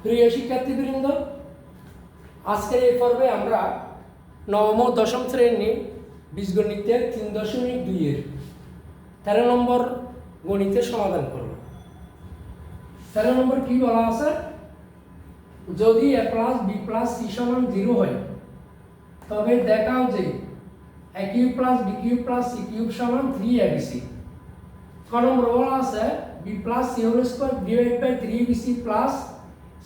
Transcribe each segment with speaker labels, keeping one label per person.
Speaker 1: প্রিয় শিক্ষার্থীবৃন্দ, আজকের এই পর্বে আমরা নবম ও দশম শ্রেণীর বীজগণিতের 3.2 13 নম্বর গণিতের সমাধান করব। 13 নম্বর কি বলা আছে, যদি a plus b plus c সমান 0 হয় তবে দেখাও যে a cube plus b cube plus c cube সমান 3abc। ক নম্বর বলা আছে b plus c whole square divide by 3bc plus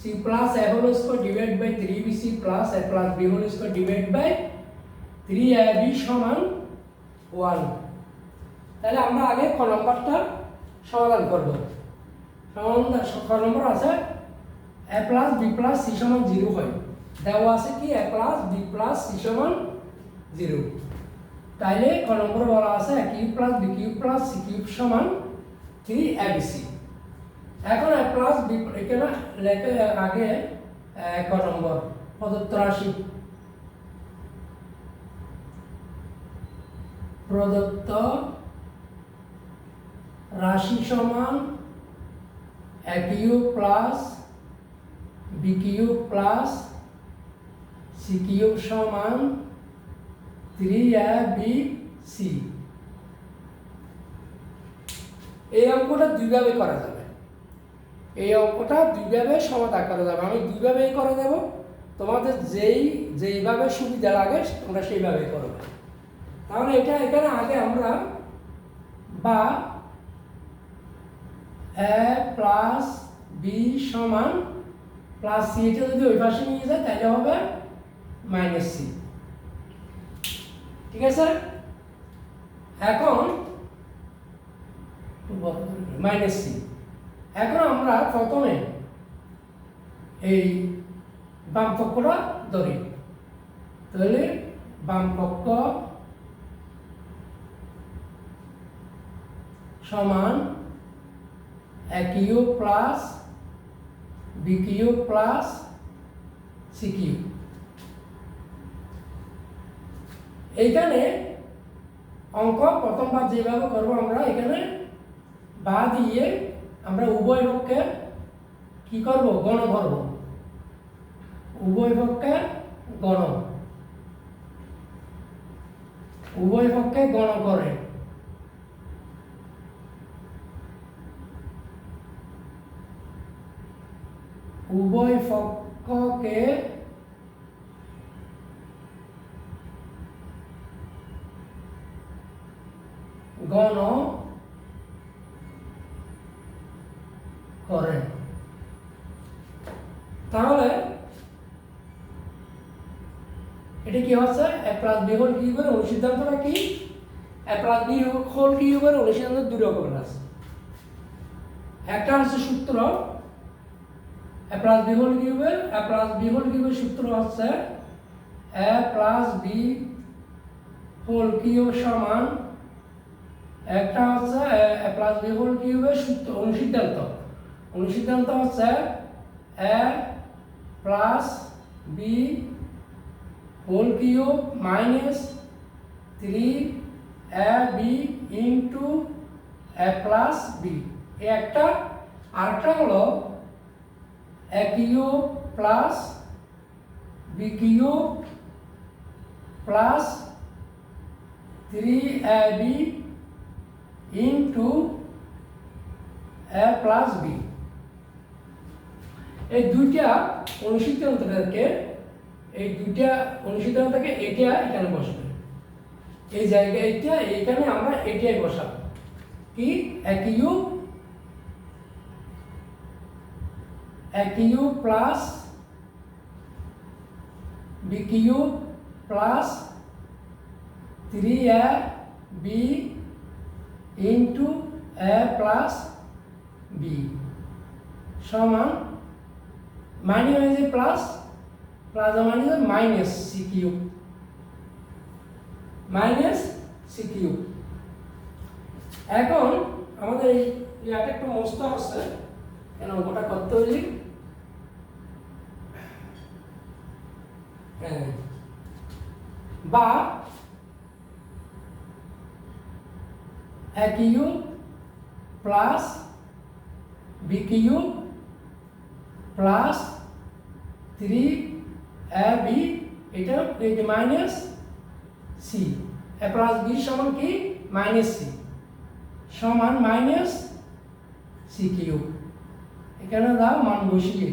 Speaker 1: c plus a whole square divide by 3bc plus a plus b whole square divide by 3ab সমান 1। তাহলে আমরা আগে ক নম্বরটা সমাধান করব। ক নম্বর আছে a plus b plus c সমান 0 হয়, দেওয়া আছে কি a plus b plus c সমান 0। তাইলে ক নম্বর বলা আছে a cube plus b cube plus c cube সমান 3abc। এখন a প্লাস b এখানে লেখে আগে ক নম্বর প্রদত্ত রাশি, প্রদত্ত রাশি সমান a cube plus b cube plus c cube সমান 3abc। এই অঙ্কটা দুইভাবে করা যাবে, এই অঙ্কটা দুইভাবে সমাধান করা যাবে। আমি দুইভাবেই করে দেব, তোমাদের যেইভাবে সুবিধা লাগে তোমরা সেইভাবে করবে। তাহলে এটা এখানে আগে আমরা বা a প্লাস b সমান প্লাস c, এটা যদি ওই পাশে নিয়ে যায় তাহলে হবে মাইনাস c। ঠিক আছে, এখন মাইনাস c। এখন আমরা প্রথমে এই বাম পক্ষটা ধরি, তাহলে বাম পক্ষ সমান a cube plus b cube plus c cube. এইখানে অঙ্ক প্রথমবার যেভাবে করবো আমরা এখানে বা দিয়ে আমরা উভয় পক্ষে কি করব, গণ করব। উভয় পক্ষে গণ, উভয় পক্ষে গণ করে উভয় পক্ষকে গণ করে। তাহলে এটা কি হচ্ছে, a প্লাস b হোল কিউবের অনুসিদ্ধান্তটা কি, a প্লাস b হোল কিউবের অনুসিদ্ধান্ত দুই রকমের আছে। একটা হচ্ছে সূত্র a প্লাস b হোল কিউবের সূত্র হচ্ছে a plus b whole cube সমান, একটা হচ্ছে a প্লাস b হোল কিউবের সূত্র অনুসিদ্ধান্ত হচ্ছে a plus b whole cube minus 3ab into a plus b। এই একটা, আরেকটা হলো a cube plus b cube plus 3ab into a plus b। এই দুইটা অনুসিদ্ধান্ত থেকে এটা এখানে বসবে, এই জায়গায় এটা, এখানে আমরা এটাই বসাবো কি, a cube plus b cube plus 3ab into a plus b সমান minus plus plus minus c cube, minus c cube. এখন আমাদের এই এটা একটু মস্ত হচ্ছে, কেন অঙ্কটা করতে হইলে বা a cube plus b cube plus 3ab এটা এই যে minus C a plus b সমান কি মাইনাস সি সমান মাইনাস সি কিউব এখানে দাও মান বসিয়ে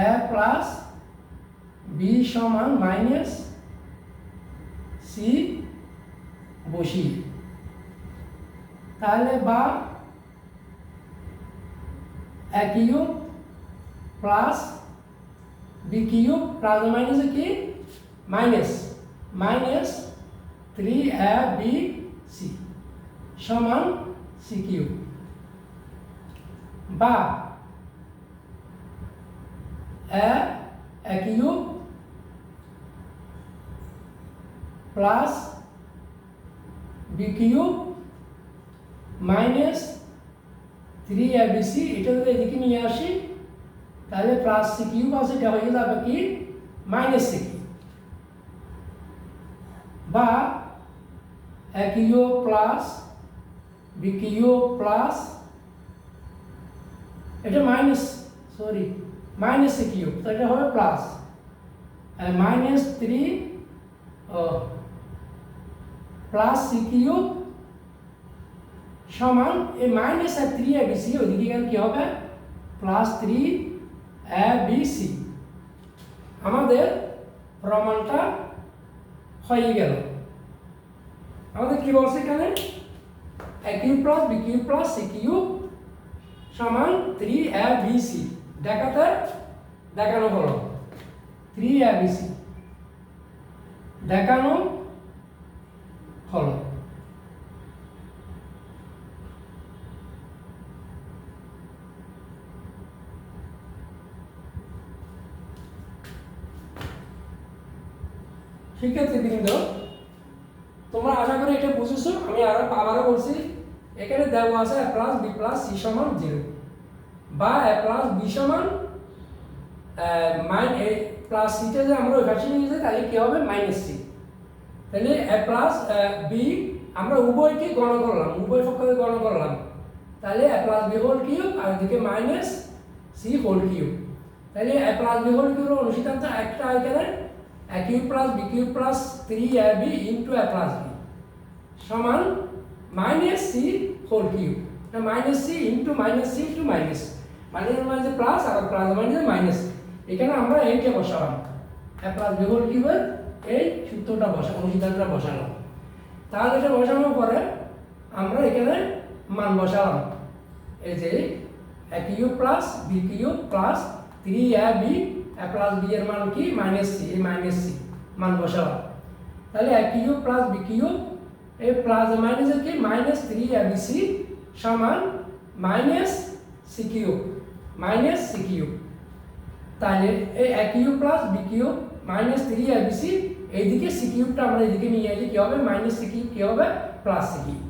Speaker 1: a প্লাস b সমান মাইনাস সি বসিয়ে তাহলে বা a cube plus b cube plus minus কি মাইনাস মাইনাস 3abc সমান c কিউব বা a cube plus b cube minus 3abc এটা যদি এদিকে নিয়ে আসি তাহলে প্লাস সি কিউব আছে এটা হয়ে যাবে কি মাইনাস সি কিউব বা a cube plus b cube plus এটা minus sorry minus C cube তো এটা হবে plus minus 3 plus C cube সমান এই মাইনাস আর 3abc ওইদিকে গেলে কি হবে প্লাস 3abc আমাদের প্রমাণটা হয়ে গেল আমাদের কি বলছে এখানে a cube plus b cube plus c cube সমান 3abc দেখানো হলো 3abc দেখানো হলো শিক্ষার্থীবৃন্দ তোমরা আশা করি এটা বুঝেছো আমি আবারও বলছি এখানে দেওয়া আছে a plus b plus c সমান 0 বা a প্লাস b সমান প্লাস সিটা যে আমরা ওই ভার্সনে নিয়ে যাই তাহলে কি হবে মাইনাস সি তাহলে a প্লাস b আমরা উভয়কে গণনা করলাম উভয় পক্ষকে গণনা করলাম তাহলে a plus b whole cube আর এদিকে মাইনাস সি হোল কিউব তাহলে a প্লাস b হোল কিউবের অনুসিদ্ধান্ত একটা এখানে a cube plus b cube plus 3ab into a plus b সমান মাইনাস সি হোল কিউব এটা minus c into minus c into minus minus plus আর plus minus এখানে আমরা এইটা বসালাম a প্লাস b হোল কিউবের এই সূত্রটা অনুসিদ্ধান্তটা বসালাম তাহলে এটা বসানোর পরে আমরা এখানে মান বসালাম এই যে a cube plus b cube plus 3ab a plus b এর মান কি মাইনাস সি এই মাইনাস সি মান বসালাম তাহলে a cube plus b cube এই প্লাস মাইনাস কি মাইনাস 3abc সমান minus C cube minus C cube তাহলে এই a cube plus b cube minus 3abc এইদিকে সি কিউবটা আমরা এদিকে নিয়ে আসি কি হবে মাইনাস সি কিউব কি হবে প্লাস সি কিউব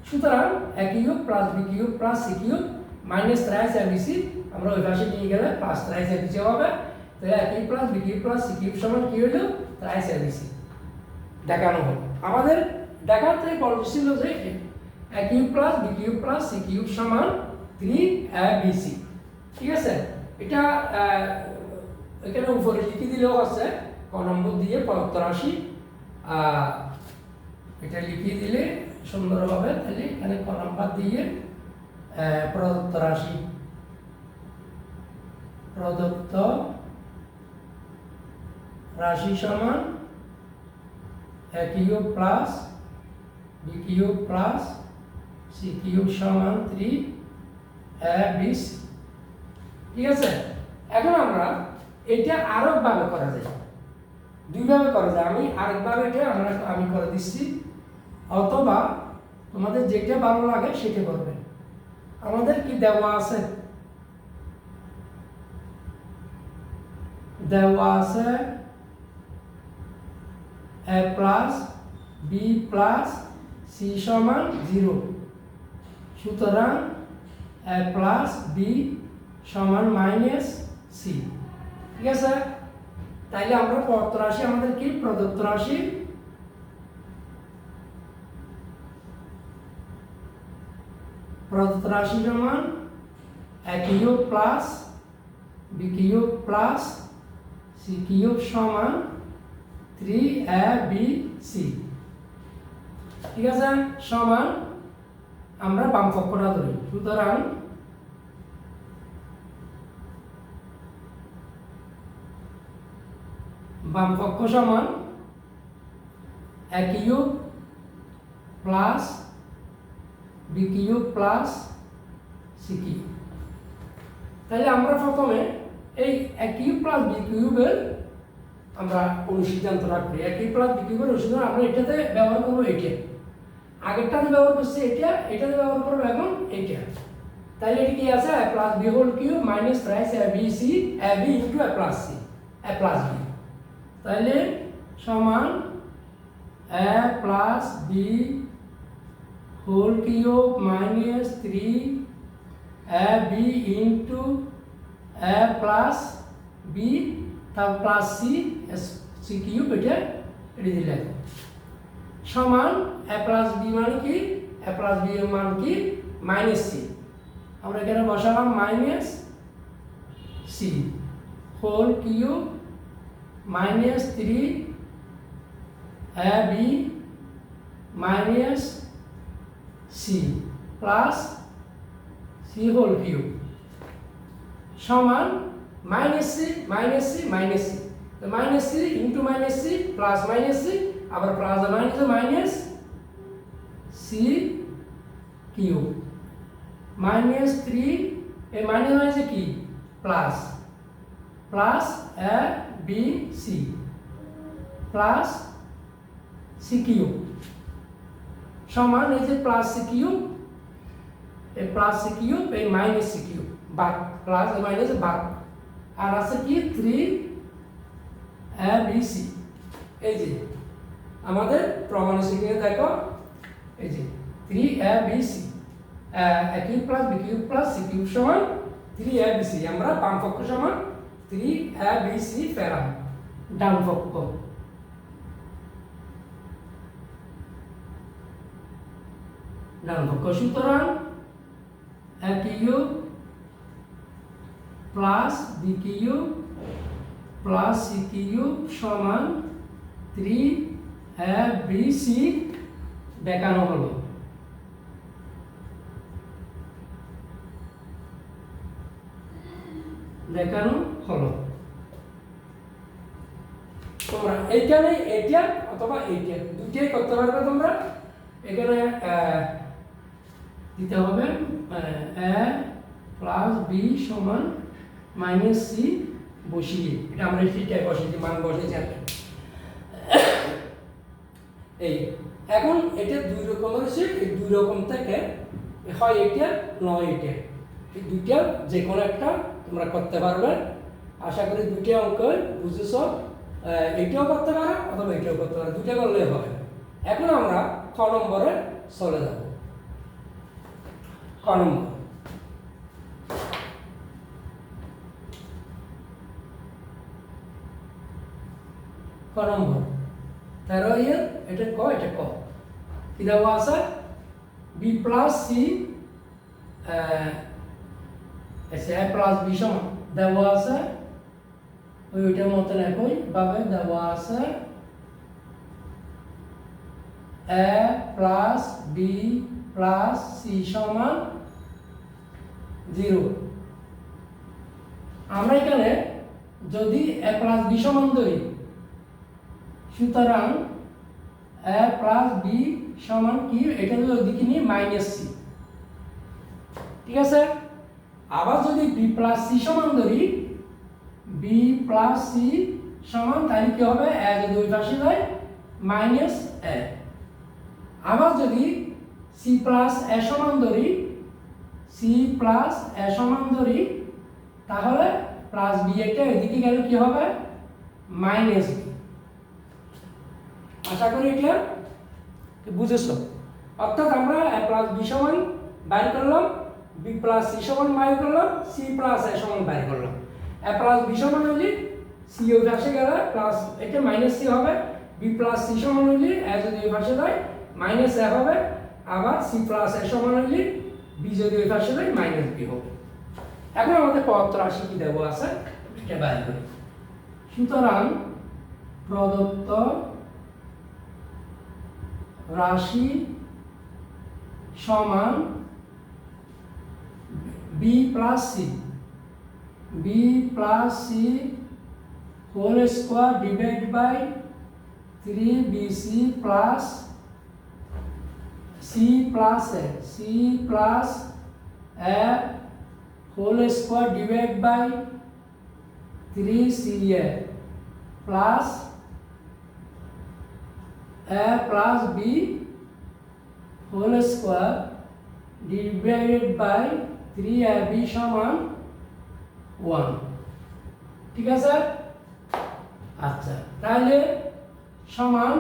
Speaker 1: সুতরাং a cube plus b cube plus C cube minus 3abc আমরা ওই পাশে নিয়ে গেলে প্লাস 3abc হবে তাহলে a cube plus b cube plus C cube সমান কি হলো 3abc দেখানো হলো আমাদের দেখাতে বলছিল যে a cube plus b cube plus C cube সমান 3abc ঠিক আছে এটা এখানে উপরে লিখে দিলেও আছে ক নম্বর দিয়ে প্রদত্ত রাশি এটা লিখিয়ে দিলে সুন্দর হবে তাহলে এখানে ক নম্বর দিয়ে প্রদত্ত রাশি সমান a cube plus b cube plus c cube সমান 3abc ঠিক আছে এখন আমরা এটা আরেকভাবে করা যায় দুইভাবে করা যায় আমি আরেকভাবে এটা আমি করে দিচ্ছি অথবা তোমাদের যেটা ভালো লাগে সেটা করবে আমাদের কি দেওয়া আছে a plus b plus c সমান 0 সুতরাং a প্লাস b সমান মাইনাস c ঠিক আছে তাইলে আমরা প্রদত্ত রাশি আমাদের কি প্রদত্ত রাশি সমান a cube plus b cube plus c cube সমান 3abc। ঠিক আছে, সমান আমরা বাম পক্ষটা ধরি, সুতরাং বাম পক্ষ সমান a cube plus b cube plus c cube. তাহলে আমরা প্রথমে এই a কিউব প্লাস b কিউবের আমরা অনুসিদ্ধান্তটা করি। a কিউব প্লাস b কিউবের অনুসিদ্ধান্ত আমরা এটাতে ব্যবহার করবো, এটা আগেরটাতে ব্যবহার করছি, এটাতে ব্যবহার করবো এখন এটা। তাহলে এটা কি আছে, a plus b whole cube minus thrice abc ab into a plus c a plus b। তাহলে সমান a plus b whole cube minus 3ab into a plus b তারপর প্লাস c কিউব, এটা দিলে সমান a প্লাস b মানে কি, a plus b এর মান কি মাইনাস c। আমরা এখানে বসালাম minus c whole cube minus 3ab minus c plus c whole cube সমান minus c minus c minus c, তো minus c into minus c plus minus c আবার plus minus minus c cube minus 3 এই minus minus কি plus plus a b c plus c cube সমান এই যে plus c cube, এই plus c cube এই minus c cube বাদ, plus minus বাদ, আর আছে কি 3abc। এই যে আমাদের প্রমাণ শিখে দেখো, এই যে 3abc a cube plus b cube plus c cube সমান 3abc। আমরা বাম পক্ষ সমান 3abc পেলাম, ডান পক্ষ সুতরাং a cube plus b cube plus c cube সমান 3abc দেখানো হলো। তোমরা এইখানে এটা অথবা এইটা দুইটাই করতে পারবে। তোমরা এখানে দিতে হবে a প্লাস b সমান মাইনাস c বসিয়ে, এটা আমরা সেটাই বসিয়েছি, মান বসিয়েছি। এই এখন এটা দুই রকম রয়েছে, এই দুই রকম থেকে হয় এটা নয় এটা, এই দুইটা যে কোনো একটা তোমরা করতে পারবে। আশা করি দুইটা অঙ্ক বুঝেছ, এটাও করতে পারো অথবা এটাও করতে পারো, দুইটা করলেই হবে। এখন আমরা খ নম্বরে চলে যাব। ক নম্বর ক নম্বর 13 এর এটা ক, এটা ক কি দেওয়া আছে, b plus c a plus b সমান দেওয়া আছে, ওইটার মতন একই ভাবে দেওয়া আছে a plus b plus c সমান 0। আমরা এখানে যদি a প্লাস b সমান ধরি, সুতরাং a প্লাস b সমান কি, এটা যদি ওইদিকে নিয়ে মাইনাস c, ঠিক আছে। আবার যদি b প্লাস c সমান ধরি, b প্লাস c সমান তাহলে কি হবে, a যদি ওই পাশে যায় মাইনাস a। আবার যদি c প্লাস a সমান ধরি, c প্লাস a সমান ধরি, তাহলে প্লাস b একটা এদিকে গেলে কি হবে মাইনাস b। আশা করি এটা বুঝেছ। অর্থাৎ আমরা a প্লাস b সমান বাইর করলাম, b প্লাস c সমান বাইর করলাম, c প্লাস a সমান বাইর করলাম। a প্লাস b সমান হলে c ওই পাশে গেলে প্লাস এটা মাইনাস c হবে, b প্লাস c সমান হলে a যদি ওই পাশে যায় মাইনাস a হবে, আবার c প্লাস a সমান হলে b যদি ওই পাশে যায় মাইনাস b হবে। এখন আমাদের প্রদত্ত রাশি কি দেবো আছে এটা বাইর করি। সুতরাং প্রদত্ত রাশি সমান b plus c whole square divide by 3bc plus c plus a whole square divide by 3ca plus a plus b whole square divided by 3ab সমান 1। ঠিক আছে? আচ্ছা, তাহলে সমান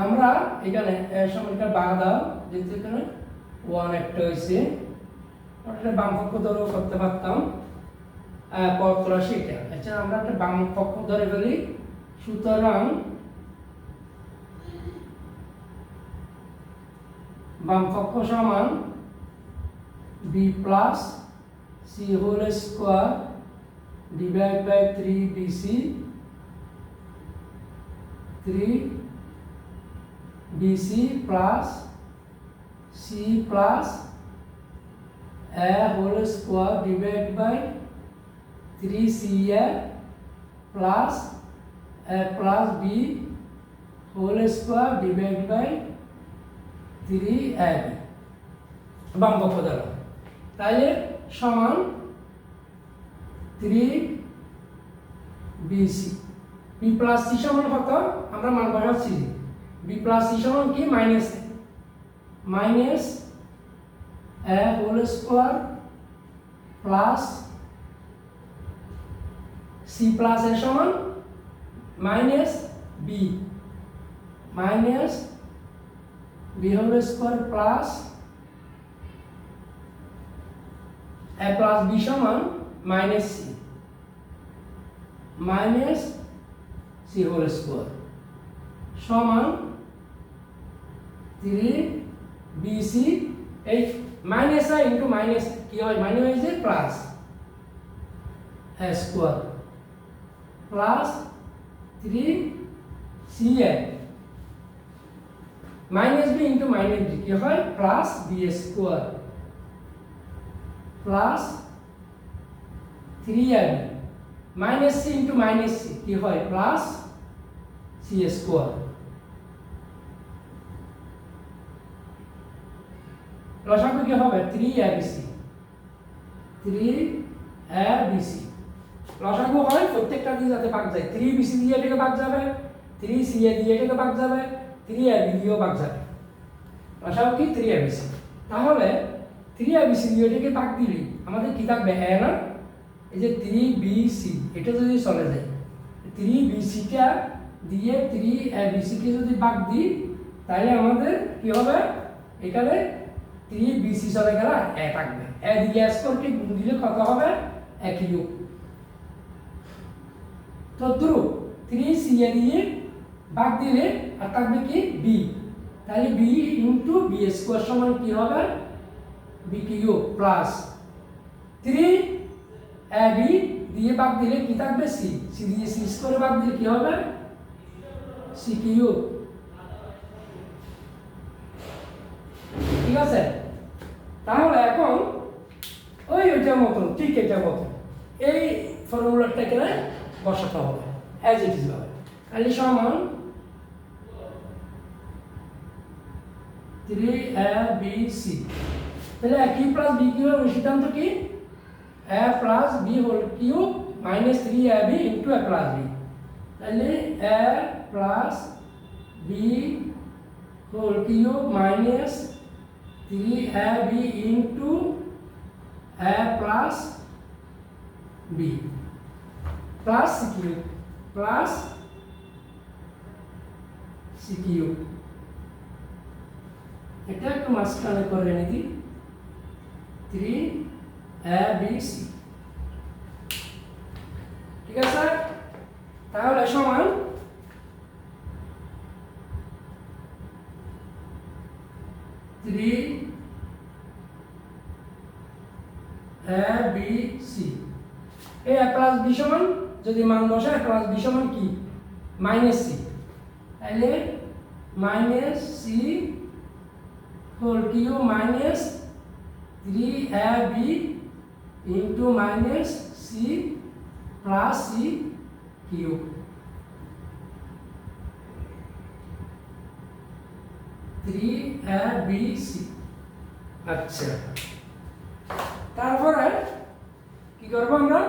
Speaker 1: আমরা এখানে সমানটা বাদ দাও, যেহেতু এখানে 1 একটা হয়েছে, ওটা বাম পক্ষ ধরেও করতে পারতাম প্রদত্ত রাশি এটা। আচ্ছা, আমরা একটা বাম পক্ষ ধরে ফেলি। সুতরাং বাম পক্ষ সমান b plus c whole square divide by 3bc plus c plus a whole square divide by 3ca plus a plus b whole square divide by 3ab বাম পক্ষ দ্বারা। তাহলে সমান 3bc বি প্লাস সি সমান কত আমরা মান বসাচ্ছি। বি প্লাস সি সমান কি minus a whole square plus c plus এর সমান minus b whole square plus a plus b সমান মাইনাস সি হোল স্কোয়ার সমান 3bc। এই মাইনাস আই ইন্টু মাইনাস কি হয়, মাইনাস হয়েছে plus a square plus 3ca minus b into minus b কি হয় plus b square plus 3ab minus c into minus c কি হয় প্লাস সি স্কোয়ার। লসাগু কি হবে 3abc লসাগু হয় প্রত্যেকটা দিয়ে যাতে ভাগ যায়। 3bc দিয়ে এটাকে ভাগ যাবে, 3ca দিয়ে এটাকে ভাগ যাবে, 3ab দিয়েও ভাগ যাবে। লসাগু কি 3abc। তাহলে 3abc দিয়ে এটাকে ভাগ দিলে আমাদের কি থাকবে a না, এই যে 3bc এটা যদি চলে যায় 3bc টা দিয়ে 3abc কে যদি ভাগ দিই তাহলে আমাদের কি হবে এখানে 3bc চলে গেল a থাকবে। a দিয়ে স্কোয়ারকে গুণ দিলে কত হবে 1 কিউব। তো দ্রু 3ca দিয়ে ভাগ দিলে আর থাকবে কি b, তাহলে b ইনটু b স্কোয়ার সমান কি হবে b কিউব প্লাস 3ab দিয়ে ভাগ দিলে কি থাকবে c দিয়ে c স্কোয়ারে ভাগ দিলে কি হবে c কিউব। ঠিক আছে? তাহলে এখন ওইটার মতন ঠিক এটার মতন এই ফর্মুলাটা এখানে বসাতে হবে অ্যাজ ইট ইজ ভাবে। তাহলে সমান 3abc, তাহলে a cube plus b cube এর সিদ্ধান্ত কি a plus b whole cube minus 3ab into a plus b। তাহলে a plus b whole cube minus 3ab into a plus b plus c cube এটা একটু মাঝখানে করে নিদি 3abc। ঠিক আছে? তাহলে সমান 3 এ বি সি। এই এ প্লাস বি সমান যদি মান বসে এ প্লাস বি সমান কি মাইনাস সি, তাহলে minus c whole cube minus 3ab into minus c plus c cube. আচ্ছা, তারপরে কি করবো আমরা,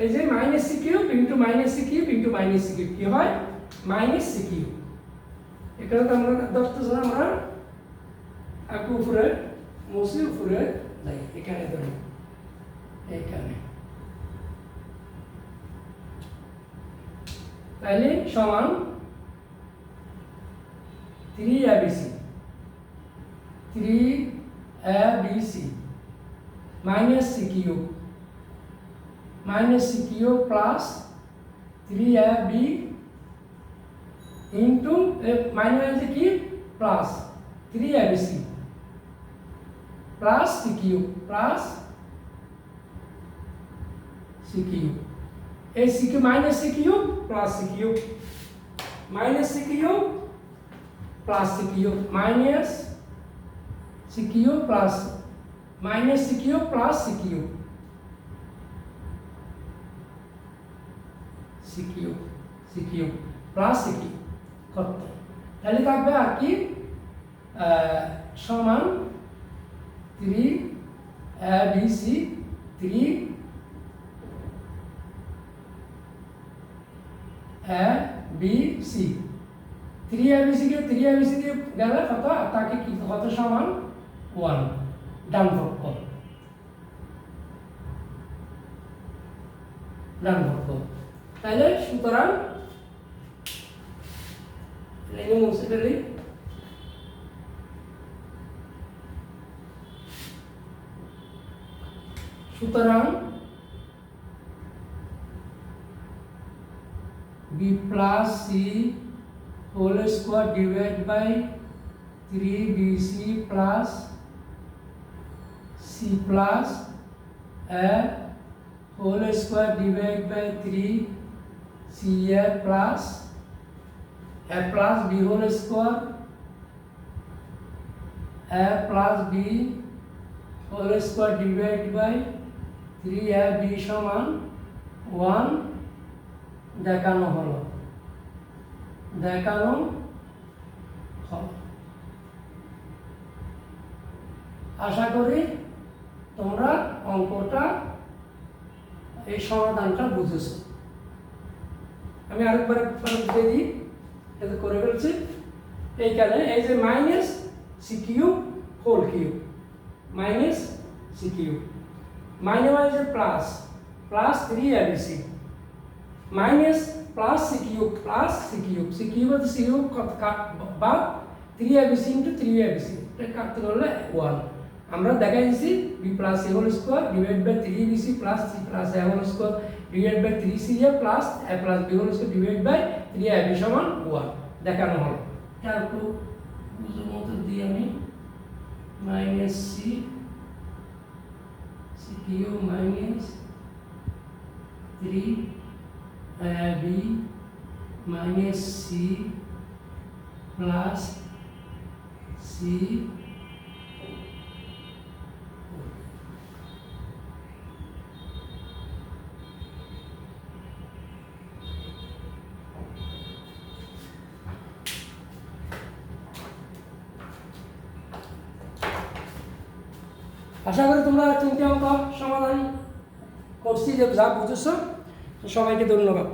Speaker 1: এই যে minus C cube into minus C cube into minus C cube কি হয় মাইনাস সি কিউব। এখানে তো আমরা ধরতেছি আমরা একটু উপরে মুসি উপরে যাই, এখানে ধরি এইখানে, তাহলে সমান 3abc 3abc minus C cube plus 3ab into minus কি plus 3abc plus C cube এই c cube minus C cube plus C cube minus C cube plus C cube minus C cube plus minus C cube plus C cube plus C cube করতে, তাহলে থাকবে আর কি সমান 3abc 3abc কে 3abc দিয়ে গেলে কত, তাকে কি কত সমান 1 ডান পক্ষ তাহলে সুতরাং মুছে ফেলি, সুতরাং b plus c whole square divided by 3bc plus c plus a whole square divided by 3ca plus a plus b whole square a plus b whole square divided by 3ab সমান 1 দেখানো হলো। আশা করি তোমরা অঙ্কটা এই সমাধানটা বুঝেছো। আমি আরেকবার বুঝিয়ে দিই, এটা করে ফেলছি। এইখানে এই যে minus C cube whole cube minus C cube minus plus 3abc minus plus C cube হচ্ছে সি কিউব বা 3abc ইন্টু 3abc, এটা কাটতে করলে 1। আমরা দেখাই দিচ্ছি b plus a whole square divide by 3bc plus c plus a whole square divide by 3ca plus a plus b whole square divide by 3ab সমান 1 দেখানো হলো। এটা একটু বুঝার মতো দিই আমি, minus C cube minus 3ab minus c plus c আশা করি তোমরা 3টি অঙ্ক সমাধান করছি, যে যা বুঝেছো। সবাইকে ধন্যবাদ।